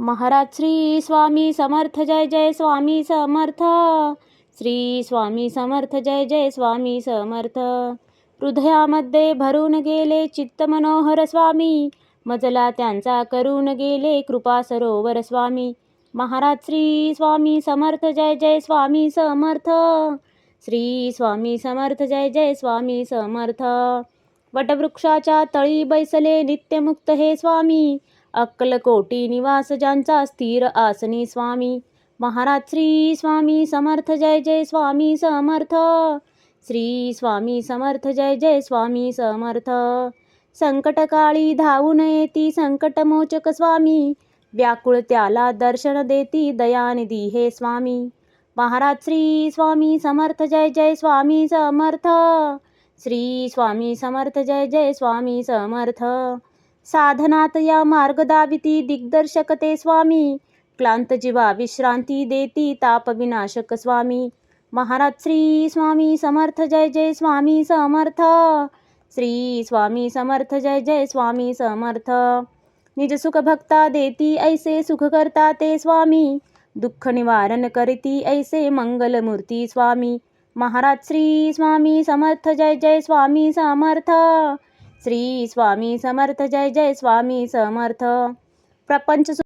महाराज श्री स्वामी समर्थ जय जय स्वामी समर्थ. श्री स्वामी समर्थ जय जय स्वामी समर्थ. हृदयामध्ये भरून गेले चित्त मनोहर स्वामी, मजला त्यांचा करून गेले कृपा सरोवर स्वामी. महाराज श्री स्वामी समर्थ जय जय स्वामी समर्थ. श्री स्वामी समर्थ जय जय स्वामी समर्थ. वटवृक्षाच्या तळी बैसले नित्यमुक्त हे स्वामी, अक्कलकोटी निवास ज्यांचा स्थिर आसनी स्वामी. महाराज श्री स्वामी समर्थ जय जय स्वामी समर्थ. श्री स्वामी समर्थ जय जय स्वामी समर्थ. संकटकाळी धावून येती संकटमोचक स्वामी, व्याकुळ त्याला दर्शन देती दयानिधी हे स्वामी. महाराज श्री स्वामी समर्थ जय जय स्वामी समर्थ. श्री स्वामी समर्थ जय जय स्वामी समर्थ. साधनात या मार्ग दाविती दिग्दर्शक ते स्वामी, क्लांत जीवा विश्रांती देती ताप विनाशक स्वामी. महाराज श्री स्वामी समर्थ जय जय स्वामी समर्थ. श्री स्वामी समर्थ जय जय स्वामी समर्थ. निज सुख भक्ता देती ऐसे सुख करता ते स्वामी, दुःख निवारण करती ऐसे मंगलमूर्ती स्वामी. महाराज श्री स्वामी समर्थ जय जय स्वामी समर्थ. श्री स्वामी समर्थ जय जय स्वामी समर्थ. प्रपंच